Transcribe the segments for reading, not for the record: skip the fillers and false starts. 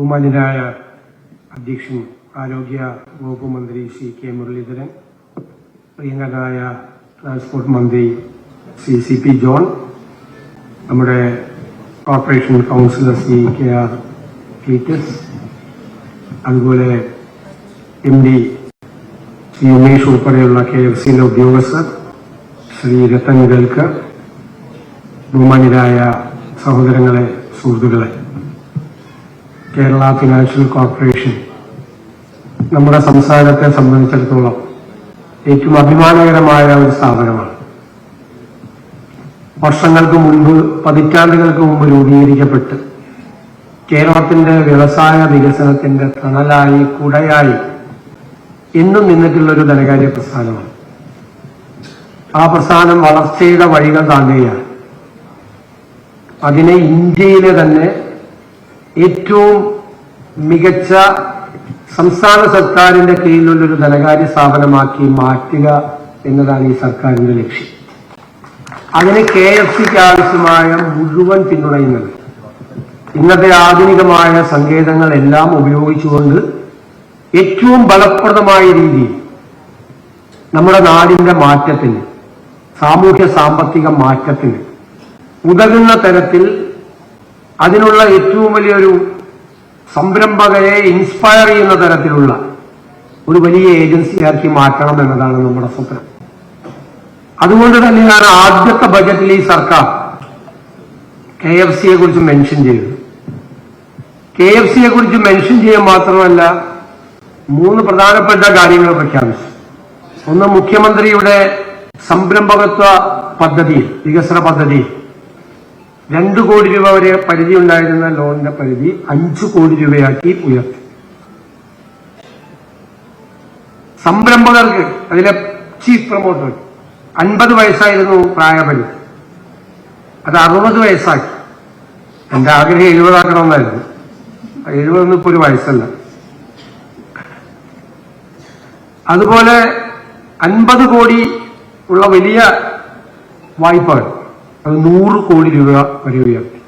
ബഹുമാന്യനായ അധ്യക്ഷൻ ആരോഗ്യ വകുപ്പ് മന്ത്രി ശ്രീ കെ മുരളീധരൻ, പ്രിയങ്കരനായ ട്രാൻസ്പോർട്ട് മന്ത്രി ശ്രീ സി പി ജോൺ, നമ്മുടെ corporation councillor Sri K R Cletus, അതുപോലെ എം ഡി ശ്രീ ഉമേഷ് ഉൾപ്പെടെയുള്ള KFCയിലെ ഉദ്യോഗസ്ഥർ, ശ്രീ രത്തൻ ഗൽക്കർ, ബഹുമാന്യരായ സഹോദരങ്ങളെ, സുഹൃത്തുക്കളെ, കേരള ഫിനാൻഷ്യൽ കോർപ്പറേഷൻ നമ്മുടെ സംസ്ഥാനത്തെ സംബന്ധിച്ചിടത്തോളം ഏറ്റവും അഭിമാനകരമായ ഒരു സ്ഥാപനമാണ്. വർഷങ്ങൾക്ക് മുമ്പ്, പതിറ്റാണ്ടുകൾക്ക് മുമ്പ് രൂപീകരിക്കപ്പെട്ട് കേരളത്തിന്റെ വ്യവസായ വികസനത്തിന്റെ തണലായി, കുടയായി എന്നും നിന്നിട്ടുള്ളൊരു ധനകാര്യ പ്രസ്ഥാനമാണ്. ആ പ്രസ്ഥാനം വളർച്ചയുടെ വഴികൾ താണ്ടുകയാണ്. അതിനെ ഇന്ത്യയിലെ തന്നെ ഏറ്റവും മികച്ച സംസ്ഥാന സർക്കാരിന്റെ കീഴിലുള്ളൊരു ധനകാര്യ സ്ഥാപനമാക്കി മാറ്റുക എന്നതാണ് ഈ സർക്കാരിന്റെ ലക്ഷ്യം. അതിന് KFCക്ക് ആവശ്യമായ മുഴുവൻ പിന്തുണയുന്നത് ഇന്നത്തെ ആധുനികമായ സങ്കേതങ്ങളെല്ലാം ഉപയോഗിച്ചുകൊണ്ട് ഏറ്റവും ഫലപ്രദമായ രീതിയിൽ നമ്മുടെ നാടിന്റെ മാറ്റത്തിന്, സാമൂഹ്യ സാമ്പത്തിക മാറ്റത്തിന് ഉതകുന്ന തരത്തിൽ അതിനുള്ള ഏറ്റവും വലിയൊരു സംരംഭകരെ ഇൻസ്പയർ ചെയ്യുന്ന തരത്തിലുള്ള ഒരു വലിയ ഏജൻസിയാക്കി മാറ്റണം എന്നതാണ് നമ്മുടെ സ്വപ്നം. അതുകൊണ്ട് തന്നെയാണ് ആദ്യത്തെ ബജറ്റിൽ ഈ സർക്കാർ KFCയെ കുറിച്ച് മെൻഷൻ ചെയ്തത്. KFCയെ കുറിച്ച് മെൻഷൻ ചെയ്യുക മാത്രമല്ല, 3 പ്രധാനപ്പെട്ട കാര്യങ്ങൾ പ്രഖ്യാപിച്ചു. ഒന്ന്, മുഖ്യമന്ത്രിയുടെ സംരംഭകത്വ പദ്ധതിയിൽ, വികസന പദ്ധതിയിൽ 2 കോടി രൂപ വരെ പരിധി ഉണ്ടായിരുന്ന ലോണിന്റെ പരിധി 5 കോടി രൂപയാക്കി ഉയർത്തി. സംരംഭകർക്ക്, അതിലെ ചീഫ് പ്രൊമോട്ടർ 50 വയസ്സായിരുന്നു പ്രായപരിധി, അത് 60 വയസ്സാക്കി. എന്റെ ആഗ്രഹം 70 ആക്കണമെന്നായിരുന്നു. 70 ഇപ്പോൾ ഒരു വയസ്സല്ല. അതുപോലെ 50 കോടി ഉള്ള വലിയ വായ്പകൾ അത് 100 കോടി രൂപ വരെ ഉയർത്തി.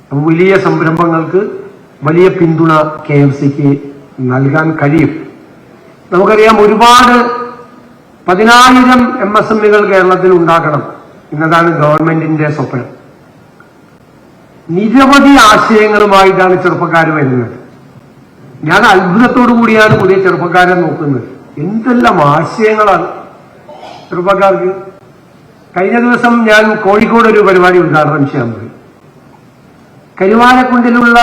അപ്പോൾ വലിയ സംരംഭങ്ങൾക്ക് വലിയ പിന്തുണ KFCക്ക് നൽകാൻ കഴിയും. നമുക്കറിയാം, ഒരുപാട് 10,000 MSMEകൾ കേരളത്തിൽ ഉണ്ടാക്കണം എന്നതാണ് ഗവൺമെന്റിന്റെ സ്വപ്നം. നിരവധി ആശയങ്ങളുമായിട്ടാണ് ചെറുപ്പക്കാർ വരുന്നത്. ഞാൻ അത്ഭുതത്തോടു കൂടിയാണ് പുതിയ ചെറുപ്പക്കാരെ നോക്കുന്നത്. എന്തെല്ലാം ആശയങ്ങളാണ് ചെറുപ്പക്കാർക്ക്. കഴിഞ്ഞ ദിവസം ഞാൻ കോഴിക്കോട് ഒരു പരിപാടി ഉദ്ഘാടനം ചെയ്യാൻ പോയി. കരുവാരക്കുണ്ടിലുള്ള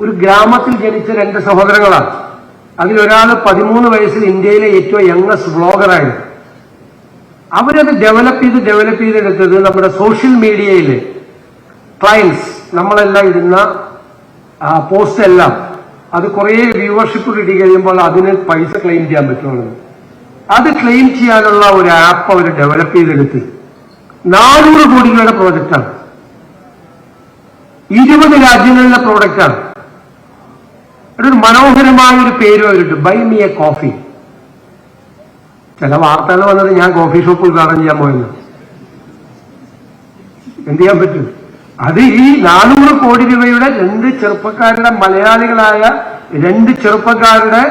ഒരു ഗ്രാമത്തിൽ ജനിച്ച 2 സഹോദരങ്ങളാണ്. അതിലൊരാൾ 13 വയസ്സിൽ ഇന്ത്യയിലെ ഏറ്റവും യങ്ങസ്റ്റ് വ്ളോഗറായിരുന്നു. അവരത് ഡെവലപ്പ് ചെയ്തെടുത്തത് നമ്മുടെ സോഷ്യൽ മീഡിയയിലെ ക്ലയൻസ്, നമ്മളെല്ലാം ഇടുന്ന പോസ്റ്റ് എല്ലാം അത് കുറെ വ്യൂവർഷിപ്പ് കിട്ടി കഴിയുമ്പോൾ അതിന് പൈസ ക്ലെയിം ചെയ്യാൻ പറ്റുള്ളൂ. അത് ക്ലെയിം ചെയ്യാനുള്ള ഒരു ആപ്പ് അവർ ഡെവലപ്പ് ചെയ്തെടുത്ത് 400 കോടി രൂപയുടെ പ്രോജക്റ്റാണ്. 20 രാജ്യങ്ങളിലെ പ്രോഡക്റ്റാണ്. ഒരു മനോഹരമായ ഒരു പേര് അവരിട്ട്, ബൈ മീ എ കോഫി. ചില വാർത്തകൾ വന്നത് ഞാൻ കോഫി ഷോപ്പ് ഉദ്ഘാടനം ചെയ്യാൻ പോയെന്ന്. എന്ത് ചെയ്യാൻ പറ്റും? അത് ഈ 400 കോടി രൂപയുടെ 2 ചെറുപ്പക്കാരുടെ, മലയാളികളായ 2 ചെറുപ്പക്കാരുടെ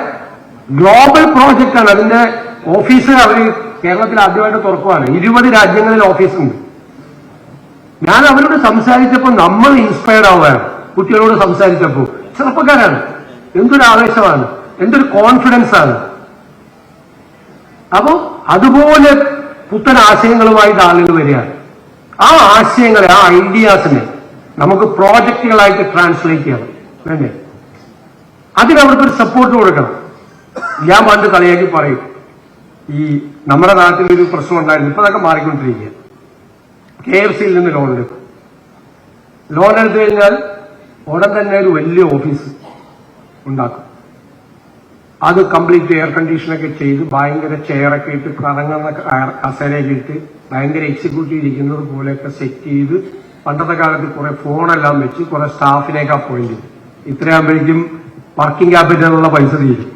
ഗ്ലോബൽ പ്രോജക്റ്റാണ്. അതിന്റെ ഓഫീസ് അവർ കേരളത്തിൽ ആദ്യമായിട്ട് തുറക്കുവാണ്. 20 രാജ്യങ്ങളിൽ ഓഫീസുണ്ട്. ഞാൻ അവരോട് സംസാരിച്ചപ്പോൾ നമ്മൾ ഇൻസ്പയർഡ് ആവുകയാണ്. കുട്ടികളോട് സംസാരിച്ചപ്പോൾ ചെറുപ്പക്കാരാണ്. എന്തൊരു ആവേശമാണ്, എന്തൊരു കോൺഫിഡൻസ് ആണ്. അപ്പോ അതുപോലെ പുത്തൻ ആശയങ്ങളുമായിട്ട് ആളുകൾ വരികയാണ്. ആ ആശയങ്ങളെ, ആ ഐഡിയാസിനെ നമുക്ക് പ്രോജക്റ്റുകളായിട്ട് ട്രാൻസ്ലേറ്റ് ചെയ്യണം. വേണ്ടേ? അതിനവർക്കൊരു സപ്പോർട്ട് കൊടുക്കണം. ഞാൻ പണ്ട് കളിയാക്കി പറയും, ഈ നമ്മുടെ നാട്ടിലൊരു പ്രശ്നം ഉണ്ടായിരുന്നു, ഇപ്പൊ അതൊക്കെ മാറിക്കൊണ്ടിരിക്കുക. KFCയിൽ നിന്ന് ലോൺ എടുക്കും. ലോൺ എടുത്തു കഴിഞ്ഞാൽ ഉടൻ തന്നെ ഒരു വലിയ ഓഫീസ് ഉണ്ടാക്കും. അത് കംപ്ലീറ്റ് എയർ കണ്ടീഷനൊക്കെ ചെയ്ത് ഭയങ്കര ചെയറൊക്കെ ഇട്ട്, കറങ്ങുന്ന കസേരയൊക്കെ ഇട്ട്, ഭയങ്കര എക്സിക്യൂട്ടീവ് ഇരിക്കുന്നത് പോലെയൊക്കെ സെറ്റ് ചെയ്ത്, പണ്ടത്തെ കാലത്ത് കുറെ ഫോണെല്ലാം വെച്ച് കുറെ സ്റ്റാഫിനെയൊക്കെ അപ്പോയിന്റ് ചെയ്തു. ഇത്രയാകുമ്പോഴേക്കും വർക്കിംഗ് ക്യാപിറ്റലിനുള്ള പൈസ തീരും.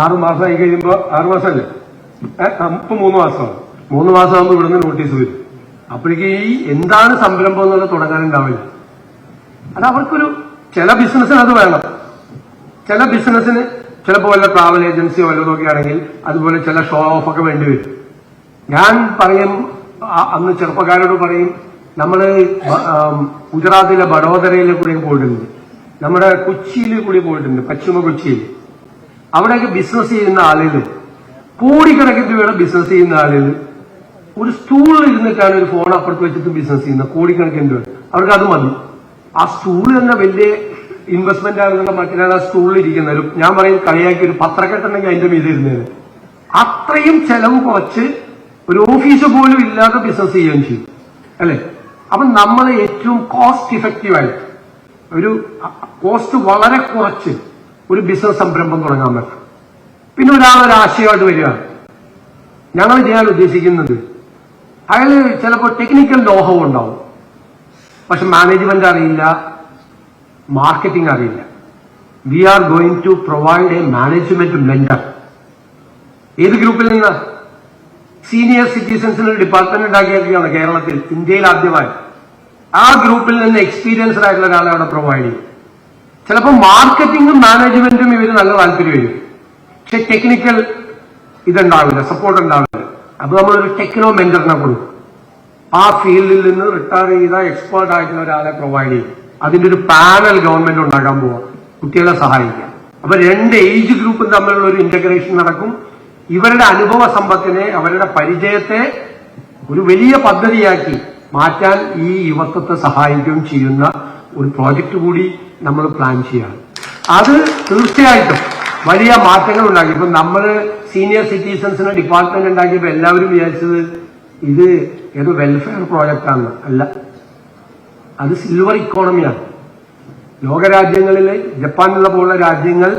6 മാസമായി കഴിയുമ്പോൾ, 6 മാസമല്ലേ, ഇപ്പൊ 3 മാസമാണ്. 3 മാസമാകുമ്പോൾ ഇവിടുന്ന് നോട്ടീസ് വരും. അപ്പോഴേക്ക് ഈ എന്താണ് സംരംഭം എന്നുള്ളത് തുടങ്ങാനുണ്ടാവില്ല. അത് അവർക്കൊരു ചില ബിസിനസ്സിന് അത് വേണം. ചില ബിസിനസ്സിന് ചിലപ്പോൾ വല്ല ട്രാവൽ ഏജൻസിയോ വല്ലതൊക്കെ ആണെങ്കിൽ അതുപോലെ ചില ഷോ ഓഫ് ഒക്കെ വേണ്ടിവരും. ഞാൻ പറയും, അന്ന് ചെറുപ്പക്കാരോട് പറയും, നമ്മള് ഗുജറാത്തിലെ വഡോദരയിലെ കൂടി പോയിട്ടുണ്ട്, നമ്മുടെ കൊച്ചിയിൽ കൂടി പോയിട്ടുണ്ട്, പശ്ചിമ കൊച്ചിയിൽ. അവിടെയൊക്കെ ബിസിനസ് ചെയ്യുന്ന ആളുകൾ, കോടിക്കണക്കിന് രൂപയുടെ ബിസിനസ് ചെയ്യുന്ന ആളുകൾ ഒരു സ്റ്റൂളിൽ ഇരുന്നിട്ടാണ് ഒരു ഫോൺ അപ്പുറത്ത് വെച്ചിട്ട് ബിസിനസ് ചെയ്യുന്നത്, കോടിക്കണക്കിന് രൂപ. അവർക്ക് അത് മതി. ആ സ്റ്റൂൾ തന്നെ വലിയ ഇൻവെസ്റ്റ്മെന്റ് ആകുന്ന മറ്റൊരാൾ ആ സ്റ്റൂളിൽ ഇരിക്കുന്നത്. ഞാൻ പറയും, കളിയാക്കി ഒരു പത്രക്കെട്ടുണ്ടെങ്കിൽ അതിന്റെ മീതെ ഇരുന്നത്. അത്രയും ചെലവ് കുറച്ച് ഒരു ഓഫീസ് പോലും ഇല്ലാതെ ബിസിനസ് ചെയ്യുകയും ചെയ്യും, അല്ലെ? അപ്പൊ നമ്മൾ ഏറ്റവും കോസ്റ്റ് ഇഫക്റ്റീവായിട്ട്, ഒരു കോസ്റ്റ് വളരെ കുറച്ച് ഒരു ബിസിനസ് സംരംഭം തുടങ്ങാൻ പറ്റും. പിന്നെ ഒരാളൊരു ആശയമായിട്ട് വരികയാണ്, ഞങ്ങൾ ചെയ്യാൻ ഉദ്ദേശിക്കുന്നത്, അയാൾ ചിലപ്പോൾ ടെക്നിക്കൽ നോഹവ് ഉണ്ടാവും, പക്ഷെ മാനേജ്മെന്റ് അറിയില്ല, മാർക്കറ്റിംഗ് അറിയില്ല. We are going to provide a management mentor. ഏത് ഗ്രൂപ്പിൽ നിന്ന്? സീനിയർ സിറ്റിസൺസിന് ഒരു ഡിപ്പാർട്ട്മെന്റ് ഉണ്ടാക്കിയിരിക്കുകയാണ് കേരളത്തിൽ, ഇന്ത്യയിൽ ആദ്യമായി. ആ ഗ്രൂപ്പിൽ നിന്ന് എക്സ്പീരിയൻസ്ഡ് ആയിട്ടുള്ള ഒരാളെ അവിടെ പ്രൊവൈഡ് ചെയ്യും. ചിലപ്പോൾ മാർക്കറ്റിംഗും മാനേജ്മെന്റും ഇവര് നല്ല താല്പര്യം വരും, പക്ഷെ ടെക്നിക്കൽ ഇതുണ്ടാവില്ല, സപ്പോർട്ട് ഉണ്ടാവില്ല. അപ്പൊ നമ്മളൊരു ടെക്നോ മെന്ററിനെ കൊടുക്കും. ആ ഫീൽഡിൽ നിന്ന് റിട്ടയർ ചെയ്ത എക്സ്പേർട്ട് ആയിട്ടുള്ള ഒരാളെ പ്രൊവൈഡ് ചെയ്യും. അതിന്റെ ഒരു പാനൽ ഗവൺമെന്റ് ഉണ്ടാക്കാൻ പോവാം, കുട്ടികളെ സഹായിക്കാം. അപ്പൊ രണ്ട് ഏജ് ഗ്രൂപ്പും തമ്മിലുള്ള ഒരു ഇന്റഗ്രേഷൻ നടക്കും. ഇവരുടെ അനുഭവ സമ്പത്തിനെ, അവരുടെ പരിചയത്തെ ഒരു വലിയ പദ്ധതിയാക്കി മാറ്റാൻ ഈ യുവത്വത്തെ സഹായിക്കുകയും ചെയ്യുന്ന ഒരു പ്രോജക്റ്റ് കൂടി നമ്മൾ പ്ലാൻ ചെയ്യാണ്. അത് തീർച്ചയായിട്ടും വലിയ മാറ്റങ്ങൾ ഉണ്ടാക്കി. ഇപ്പൊ നമ്മള് സീനിയർ സിറ്റിസൺസിന് ഡിപ്പാർട്ട്മെന്റ് ഉണ്ടാക്കിയപ്പോൾ എല്ലാവരും വിചാരിച്ചത് ഇത് ഏതോ വെൽഫെയർ പ്രോജക്റ്റാണ്. അല്ല, അത് സിൽവർ ഇക്കോണമിയാണ്. ലോകരാജ്യങ്ങളിലെ ജപ്പാനിലുള്ള പോലുള്ള രാജ്യങ്ങൾ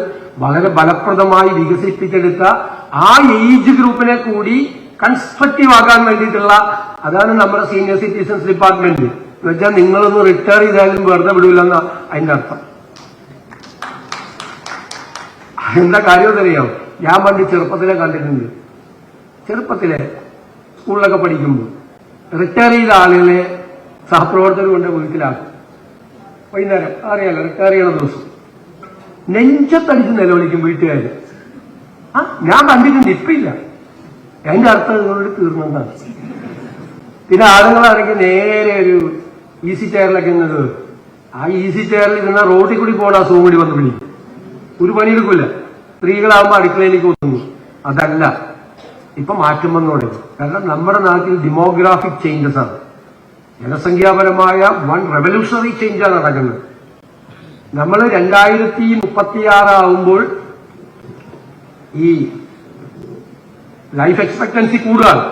വളരെ ഫലപ്രദമായി വികസിപ്പിച്ചെടുത്ത ആ ഏജ് ഗ്രൂപ്പിനെ കൂടി കൺസ്ട്രക്റ്റീവ് ആക്കാൻ വേണ്ടിയിട്ടുള്ള, അതാണ് നമ്മുടെ സീനിയർ സിറ്റിസൺസ് ഡിപ്പാർട്ട്മെന്റ്. എന്ന് വെച്ചാൽ നിങ്ങളൊന്ന് റിട്ടയർ ചെയ്താലും വെറുതെ വിടൂലെന്ന അതിന്റെ അർത്ഥം. എന്താ കാര്യം എന്നറിയാം? ഞാൻ പണ്ട് ചെറുപ്പത്തിലെ കണ്ടിട്ടുണ്ട്. ചെറുപ്പത്തിലെ സ്കൂളിലൊക്കെ പഠിക്കുമ്പോൾ റിട്ടയർ ചെയ്ത ആളുകളെ സഹപ്രവർത്തകർ കൊണ്ട് വീട്ടിലാക്കും. വൈകുന്നേരം അറിയാലോ, റിട്ടയർ ചെയ്യണ ദിവസം നെഞ്ചത്തടിച്ച് നിലവിളിക്കും വീട്ടുകാർ. ഞാൻ കണ്ടിട്ടുണ്ട്, ഇപ്പില്ല. അതിന്റെ അർത്ഥം നിങ്ങളോട് തീർന്നെന്നാണ്. പിന്നെ ആളുകളാണെങ്കിൽ നേരെ ഒരു ഈസി ചെയറിലൊക്കെ നിന്നത്, ആ ഈസി ചെയറിൽ ഇരുന്ന റോഡിൽ കൂടി പോകണം, ആ കൂടി വന്ന് വിളിക്കും. ഒരു പണിയെടുക്കില്ല. സ്ത്രീകളാകുമ്പോൾ അടുക്കളയിലേക്ക് ഒതുങ്ങും. അതല്ല, ഇപ്പൊ മാറ്റം വന്നു തുടങ്ങി. കാരണം നമ്മുടെ നാട്ടിൽ ഡെമോഗ്രാഫിക് ചേഞ്ചസ് ആണ്, ജനസംഖ്യാപരമായ വൺ റെവല്യൂഷണറി ചേഞ്ചാണ് നടക്കുന്നത്. നമ്മൾ 2036 ആവുമ്പോൾ ഈ ലൈഫ് എക്സ്പെക്ടൻസി കൂടുകയാണ്.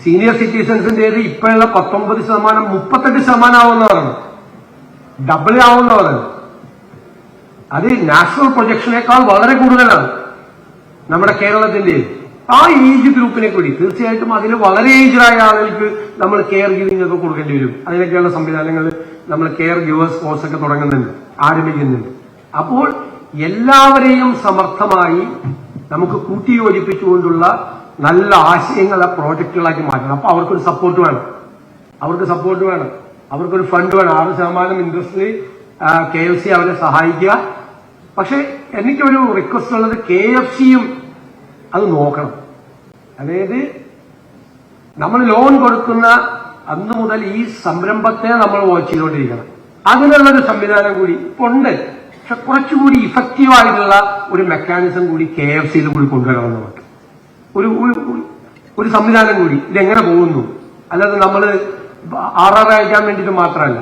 സീനിയർ സിറ്റിസൺസിന്റേത് ഇപ്പോഴുള്ള 19% 38% ആവുമെന്ന് പറയുന്നത്, ഡബിൾ ആവുമെന്ന് പറയുന്നത്. അത് നാഷണൽ പ്രൊജക്ഷനേക്കാൾ വളരെ കൂടുതലാണ് നമ്മുടെ കേരളത്തിന്റെ. ആ ഏജ് ഗ്രൂപ്പിനെ കൂടി തീർച്ചയായിട്ടും അതിൽ വളരെ ഏജ്ഡായ ആളുകൾക്ക് നമ്മൾ കെയർ ഗിവിംഗ് ഒക്കെ കൊടുക്കേണ്ടി വരും. അതിനൊക്കെയുള്ള സംവിധാനങ്ങൾ നമ്മൾ കെയർ ഗിവേഴ്സ് കോഴ്സ് ഒക്കെ തുടങ്ങുന്നുണ്ട്, ആരംഭിക്കുന്നുണ്ട്. അപ്പോൾ എല്ലാവരെയും സമർത്ഥമായി നമുക്ക് കൂട്ടിയോജിപ്പിച്ചുകൊണ്ടുള്ള നല്ല ആശയങ്ങളെ പ്രോജക്റ്റുകളാക്കി മാറ്റണം. അപ്പൊ അവർക്കൊരു സപ്പോർട്ട് വേണം, അവർക്കൊരു ഫണ്ട് വേണം. 6% ഇൻട്രസ്റ്റിൽ KFC അവരെ സഹായിക്കുക. പക്ഷെ എനിക്കൊരു റിക്വസ്റ്റ് ഉള്ളത്, KFCയും അത് നോക്കണം. അതായത് നമ്മൾ ലോൺ കൊടുക്കുന്ന അന്ന് മുതൽ ഈ സംരംഭത്തെ നമ്മൾ വാച്ച് ചെയ്തുകൊണ്ടിരിക്കണം. അതിനുള്ളൊരു സംവിധാനം കൂടി ഉണ്ട്. പക്ഷെ കുറച്ചുകൂടി ഇഫക്റ്റീവായിട്ടുള്ള ഒരു മെക്കാനിസം കൂടി KFCയിൽ കൂടി കൊണ്ടുവരണം. നമുക്ക് ഒരു സംവിധാനം കൂടി ഇതെങ്ങനെ പോകുന്നു. അല്ലാതെ നമ്മൾ RR അയക്കാൻ വേണ്ടിയിട്ട് മാത്രമല്ല,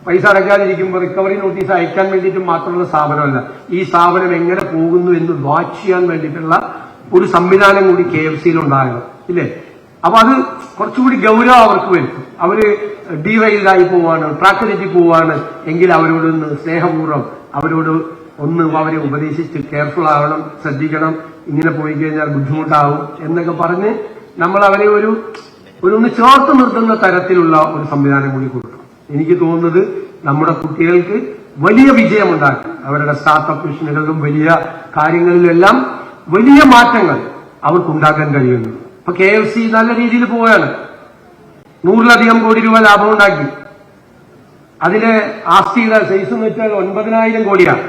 പൈസ അടയ്ക്കാതിരിക്കുമ്പോൾ റിക്കവറി നോട്ടീസ് അയക്കാൻ വേണ്ടിയിട്ട് മാത്രമുള്ള സ്ഥാപനമല്ല. ഈ സ്ഥാപനം എങ്ങനെ പോകുന്നു എന്ന് വാച്ച് ചെയ്യാൻ വേണ്ടിയിട്ടുള്ള ഒരു സംവിധാനം കൂടി KFCയിൽ ഉണ്ടാകണം, ഇല്ലേ? അപ്പൊ അത് കുറച്ചുകൂടി ഗൗരവം അവർക്ക് വരും. അവര് ഡീറെയിൽഡായി പോവാണ്, ട്രാക്ക് തെറ്റി പോവാണ് എങ്കിൽ അവരോടൊന്ന് സ്നേഹപൂർവ്വം അവരെ ഉപദേശിച്ച് കെയർഫുൾ ആവണം, ശ്രദ്ധിക്കണം, ഇങ്ങനെ പോയി കഴിഞ്ഞാൽ ബുദ്ധിമുട്ടാവും എന്നൊക്കെ പറഞ്ഞ് നമ്മൾ അവരെ ഒന്ന് ചേർത്ത് നിർത്തുന്ന തരത്തിലുള്ള ഒരു സംവിധാനം കൂടി കൊടുക്കണം. എനിക്ക് തോന്നുന്നത് നമ്മുടെ കുട്ടികൾക്ക് വലിയ വിജയമുണ്ടാക്കി അവരുടെ സ്റ്റാർട്ടപ്പ് മിഷനുകളിലും വലിയ കാര്യങ്ങളിലെല്ലാം വലിയ മാറ്റങ്ങൾ അവർക്കുണ്ടാക്കാൻ കഴിയുന്നു. ഇപ്പൊ KFC നല്ല രീതിയിൽ പോവുകയാണ്. 100-ലധികം കോടി രൂപ ലാഭം ഉണ്ടാക്കി. അതിലെ ആസ്തിയുടെ സൈസ് എന്ന് വെച്ചാൽ 9,000 കോടിയാണ്.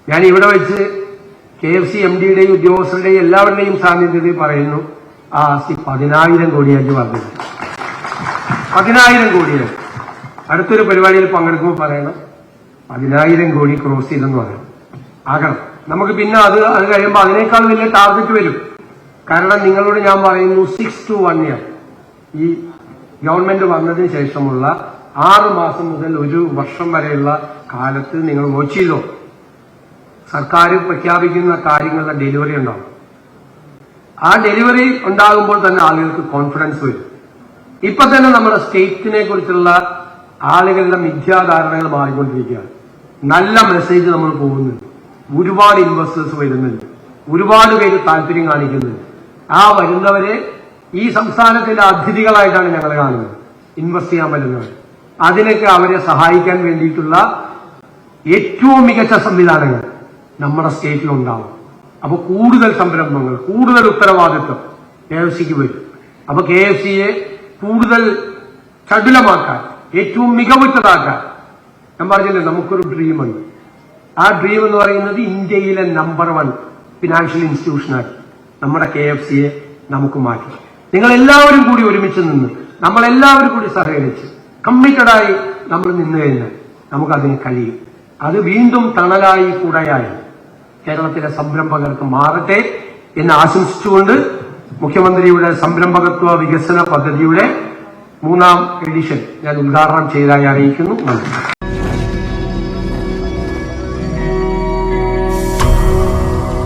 ഞാൻ ഇവിടെ വെച്ച് KFC MD-യുടെയും ഉദ്യോഗസ്ഥരുടെയും എല്ലാവരുടെയും സാന്നിധ്യത്തിൽ പറയുന്നു, ആ ആസ്തി 10,000 കോടിയാക്കി വർദ്ധിച്ചു. 10,000 കോടിയാണ്. അടുത്തൊരു പരിപാടിയിൽ പങ്കെടുക്കുമ്പോൾ പറയണം 10,000 കോടി ക്രോസ് ചെയ്തെന്ന് പറയണം. ആകണം. നമുക്ക് പിന്നെ അത് കഴിയുമ്പോൾ അതിനേക്കാൾ വലിയ ടാർഗറ്റ് വരും. കാരണം നിങ്ങളോട് ഞാൻ പറയുന്നു 6 to 1 year ഈ ഗവൺമെന്റ് വന്നതിന് ശേഷമുള്ള 6 മാസം മുതൽ 1 വർഷം വരെയുള്ള കാലത്ത് നിങ്ങൾ വാച്ച് ചെയ്തോ, സർക്കാർ പ്രഖ്യാപിക്കുന്ന കാര്യങ്ങളുടെ ഡെലിവറി ഉണ്ടാവും. ആ ഡെലിവറി ഉണ്ടാകുമ്പോൾ തന്നെ ആളുകൾക്ക് കോൺഫിഡൻസ് വരും. ഇപ്പൊ തന്നെ നമ്മുടെ സ്റ്റേറ്റിനെ കുറിച്ചുള്ള ആളുകളുടെ മിഥ്യാധാരണകൾ മാറിക്കൊണ്ടിരിക്കുകയാണ്. നല്ല മെസ്സേജ് നമ്മൾ പോകുന്നുണ്ട്, ഒരുപാട് ഇൻവെസ്റ്റേഴ്സ് വരുന്നുണ്ട്, ഒരുപാട് പേര് താല്പര്യം കാണിക്കുന്നുണ്ട്. ആ വരുന്നവരെ ഈ സംസ്ഥാനത്തിലെ അതിഥികളായിട്ടാണ് ഞങ്ങൾ കാണുന്നത്, ഇൻവെസ്റ്റ് ചെയ്യാൻ വരുന്നവർ. അതിനൊക്കെ അവരെ സഹായിക്കാൻ വേണ്ടിയിട്ടുള്ള ഏറ്റവും മികച്ച സംവിധാനങ്ങൾ നമ്മുടെ സ്റ്റേറ്റിലുണ്ടാവും. അപ്പൊ കൂടുതൽ സംരംഭങ്ങൾ, കൂടുതൽ ഉത്തരവാദിത്വം KFC-ക്ക് വരും. അപ്പൊ KFC-യെ കൂടുതൽ ചടുലമാക്കാൻ, ഏറ്റവും മികവുറ്റതാക്കാൻ, ഞാൻ പറഞ്ഞില്ലേ നമുക്കൊരു ഡ്രീമുണ്ട്. ആ ഡ്രീം എന്ന് പറയുന്നത് ഇന്ത്യയിലെ നമ്പർ 1 ഫിനാൻഷ്യൽ ഇൻസ്റ്റിറ്റ്യൂഷനായി നമ്മുടെ KFC-യെ നമുക്ക് മാറ്റി. നിങ്ങൾ എല്ലാവരും കൂടി ഒരുമിച്ച് നിന്ന്, നമ്മളെല്ലാവരും കൂടി സഹകരിച്ച് കമ്മിറ്റഡായി നമ്മൾ നിന്ന് കഴിഞ്ഞാൽ നമുക്കതിന് കഴിയും. അത് വീണ്ടും തണലായി കൂടയായി കേരളത്തിലെ സംരംഭകർക്ക് മാറട്ടെ എന്ന് ആശംസിച്ചുകൊണ്ട് മുഖ്യമന്ത്രിയുടെ സംരംഭകത്വ വികസന പദ്ധതിയുടെ 3ാം എഡിഷൻ ഞാൻ ഉദ്ഘാടനം ചെയ്തതായി അറിയിക്കുന്നു. നന്ദി.